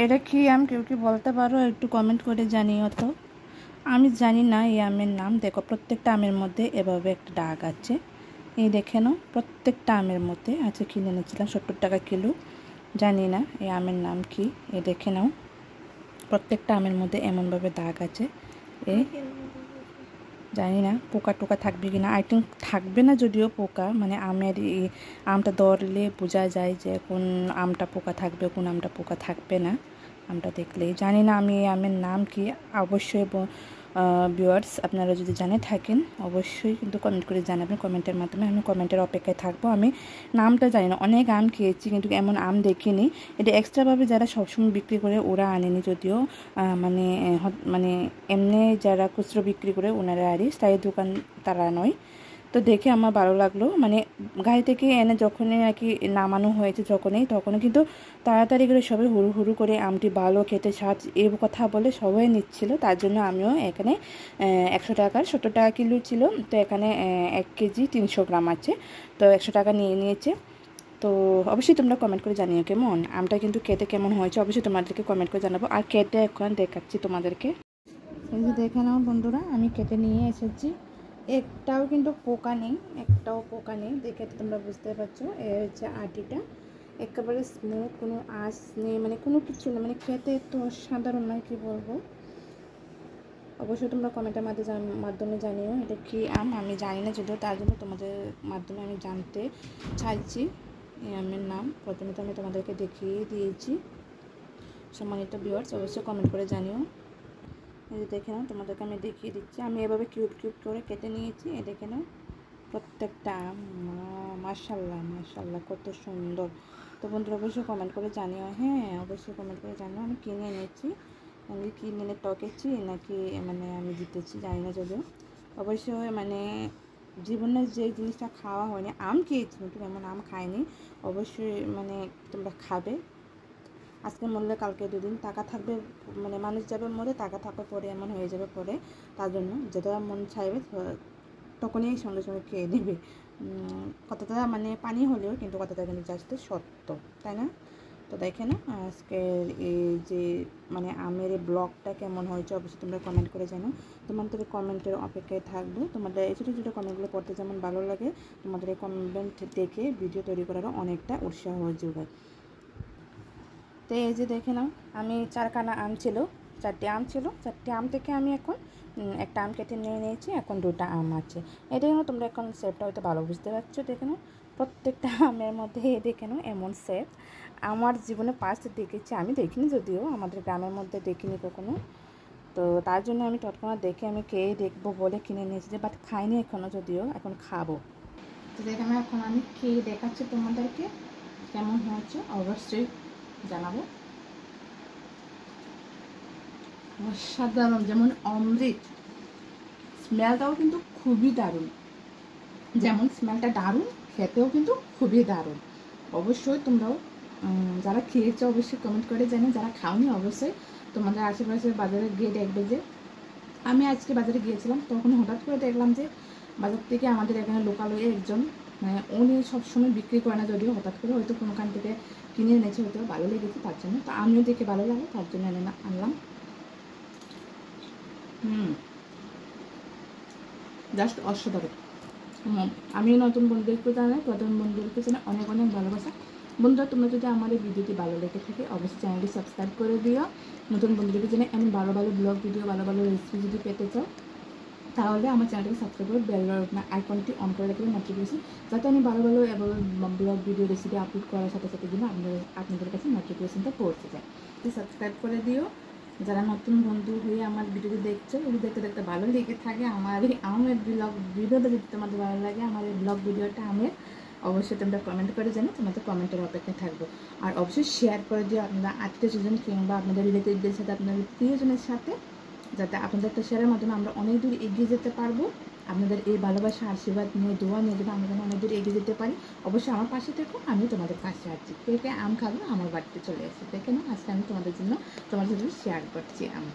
এটা কি আম কেউ কি বলতে পারো? একটু কমেন্ট করে জানিও তো। আমি জানি না এই আমের নাম। দেখো প্রত্যেকটা আমের মধ্যে এভাবে একটা দাগ আছে। এই দেখে নাও, প্রত্যেকটা আমের মধ্যে আছে। কিনে এনেছিলাম 70 টাকা কিলো। জানি না এই আমের নাম কি। এই দেখে নাও, প্রত্যেকটা আমের মধ্যে এমনভাবে দাগ আছে। এই জানি না পোকা টোকা থাকবে কিনা। আই থিঙ্ক থাকবে না, যদিও পোকা মানে আমের এই আমটা ধরলে বোঝা যায় যে কোন আমটা পোকা থাকবে, কোন আমটা পোকা থাকবে না। আমটা দেখলেই জানি না আমি এই আমের নাম কি। অবশ্যই ভিউয়ার্স আপনারা যদি জানে থাকেন অবশ্যই কিন্তু কমেন্ট করে জানাবেন কমেন্টের মাধ্যমে। আমি কমেন্টের অপেক্ষায় থাকবো। আমি নামটা জানি না, অনেক আম খেয়েছি কিন্তু এমন আম দেখিনি। এটা এক্সট্রাভাবে যারা সবসময় বিক্রি করে ওরা আনেনি, যদিও মানে মানে এমনি যারা খুচরো বিক্রি করে ওনারা আরই স্থায়ী দোকান তারা নয়। তো দেখে আমার ভালো লাগলো। মানে গাড়ি থেকে এনে যখনই আর কি নামানো হয়েছে তখনই কিন্তু তাড়াতাড়ি করে সবাই হুড়ু হুড়ু করে আমটি ভালো খেতে স্বাদ এই কথা বলে সবাই নিচ্ছিল। তার জন্য আমিও এখানে 100 টাকার 70 টাকা কিলো ছিল, তো এখানে 1 কেজি 300 গ্রাম আছে, তো 100 টাকা নিয়ে নিয়েছে। তো অবশ্যই তোমরা কমেন্ট করে জানিও কেমন আমটা, কিন্তু খেতে কেমন হয়েছে অবশ্যই তোমাদেরকে কমেন্ট করে জানাবো। আর কেটে এখন দেখাচ্ছি তোমাদেরকে। এই যে দেখে নাও বন্ধুরা, আমি কেটে নিয়ে এসেছি। একটাও কিন্তু পোকা নেই, একটাও পোকা নেই, দেখে তোমরা বুঝতে পারছো। এই হচ্ছে আটিটা, একেবারে স্মুথ, কোনো আঁশ নেই, মানে কোনো কিছু নেই, মানে খেতে তো অসাধারণ, মানে কী বলবো। অবশ্যই তোমরা কমেন্টের মাধ্যমে জানিও এটা কি আম। আমি জানি না যদিও, তার জন্য তোমাদের মাধ্যমে আমি জানতে চাইছি এই আমের নাম। প্রথমে তো আমি তোমাদেরকে দেখিয়ে দিয়েছি। সম্মানিত ভিউয়ার্স অবশ্যই কমেন্ট করে জানিও। এই যে দেখে নাও, তোমাদেরকে আমি দেখিয়ে দিচ্ছি। আমি এভাবে কিউব কিউব করে কেটে নিয়েছি। এই দেখে নাও প্রত্যেকটা আম, মাশাআল্লাহ মাশাআল্লাহ কত সুন্দর। তো বন্ধুরা অবশ্যই কমেন্ট করে জানিও। হ্যাঁ অবশ্যই কমেন্ট করে জানিও। আমি কিনে এনেছি, আমি কিনে এনে টকেছি নাকি মানে আমি জিতেছি জানি না, যদিও অবশ্যই মানে জীবনে যে জিনিসটা খাওয়া হয়নি, আম খেয়েছি কিন্তু এমন আম খাইনি। অবশ্যই মানে তোমরা খাবে। আজকে মরলে কালকে দুদিন টাকা থাকবে, মানে মানুষ যাবে মরে, টাকা থাকার পরে এমন হয়ে যাবে পরে। তার জন্য যেটা মন চাইবে তখনই সঙ্গে সঙ্গে খেয়ে নেবে। কথাটা মানে পানি হলেও কিন্তু কথাটা কিন্তু জাস্ট সত্য, তাই না? তো দেখে না আজকের এই যে মানে আমের এই ব্লগটা কেমন হয়েছে অবশ্যই তোমরা কমেন্ট করে জানো। তোমাদের কমেন্টের অপেক্ষায় থাকবো। তোমাদের এই ছোটো ছোটো কমেন্টগুলো পড়তে যেমন ভালো লাগে, তোমাদের এই কমেন্ট দেখে ভিডিও তৈরি করারও অনেকটা উৎসাহ যোগায়। তো এই যে দেখে নাও, আমি 4খানা আম ছিল, 4টি আম ছিল, 4টি আম থেকে আমি এখন একটা আম কেটে নিয়ে নিয়েছি। এখন 2টা আম আছে। এটাই না, তোমরা এখন শেপটা হয়তো ভালো বুঝতে পারছো। দেখে নাও প্রত্যেকটা আমের মধ্যে দেখে নাও এমন শেপ। আমার জীবনে ফার্স্ট দেখেছি, আমি দেখিনি যদিও, আমাদের গ্রামের মধ্যে দেখিনি কখনো। তো তার জন্য আমি তৎক্ষণাৎ দেখে আমি খেয়ে দেখবো বলে কিনে নিয়েছি, বাট খাইনি এখনও, যদিও এখন খাবো। তো দেখে নাও এখন আমি খেয়ে দেখাচ্ছি তোমাদেরকে কেমন হয়েছে, অবশ্যই জানাবো। অসাধারণ, যেমন অমৃত। স্মেলটাও কিন্তু খুবই দারুণ, যেমন স্মেলটা দারুণ, খেতেও কিন্তু খুবই দারুণ। অবশ্যই তোমরাও যারা খেয়েছো অবশ্যই কমেন্ট করে জানো, যারা খাওনি অবশ্যই তোমাদের আশেপাশে বাজারে গিয়ে দেখবে। যে আমি আজকে বাজারে গিয়েছিলাম, তখন হঠাৎ করে দেখলাম যে বাজার থেকে আমাদের এখানে লোকালয়ে একজন, মানে উনি সবসময় বিক্রি করে না, যদিও হঠাৎ করে হয়তো কোনোখান থেকে কিনে এনেছে, হয়তো ভালো লেগেছে তার জন্য। তো আমিও দেখে ভালো লাগে তার জন্য আনলাম। জাস্ট অসাধারণ। আমিও নতুন বন্ধুদেরকে জানাই, প্রধান বন্ধুদেরকে জানাই অনেক অনেক ভালোবাসা। বন্ধুরা তোমরা যদি আমার এই ভিডিওটি ভালো লেগে থাকে অবশ্যই চ্যানেলটি সাবস্ক্রাইব করে দিও। নতুন বন্ধুদেরকে জানাই এমন ভালো ভালো ব্লগ ভিডিও, ভালো ভালো রেসিপি যদি পেতে চাও তাহলে আমার চ্যানেলটিকে সাবস্ক্রাইব করে বেল আইকনটি অন করে রাখবেন, নোটিফিকেশন, যাতে আমি ভালো ভালো ব্লগ ভিডিও রেসিপি আপলোড করার সাথে সাথে জন্য আপনাদের কাছে নোটিফিকেশনটা পৌঁছে যায়। তো সাবস্ক্রাইব করে দিও। যারা নতুন বন্ধু হয়ে আমার ভিডিওটি দেখছো, যদি দেখতে দেখতে ভালো লেগে থাকে আমার এই আমের ব্লগ ভিডিওটা, যদি তোমাদের ভালো লাগে আমার এই ব্লগ ভিডিওটা আমের, অবশ্যই তোমরা কমেন্ট করে জানো, তোমাদের কমেন্টের অপেক্ষায় থাকবো। আর অবশ্যই শেয়ার করে দিও আপনারা আত্মীয় স্বজন কিংবা আপনাদের রিলেটিভদের সাথে, আপনাদের প্রিয়জনের সাথে, যাতে আপনাদের একটা শেয়ারের মাধ্যমে আমরা অনেক দূর এগিয়ে যেতে পারবো। আপনাদের এই ভালোবাসা আশীর্বাদ নিয়ে দোয়া নিয়ে যদি আমরা যেন অনেক দূর এগিয়ে যেতে পারি, অবশ্যই আমার পাশে থেকো, আমি তোমাদের পাশে আছি। কে আম খাবো আমার বাড়িতে চলে আসে, দেখে না আজকে আমি তোমাদের জন্য শেয়ার করছি আম।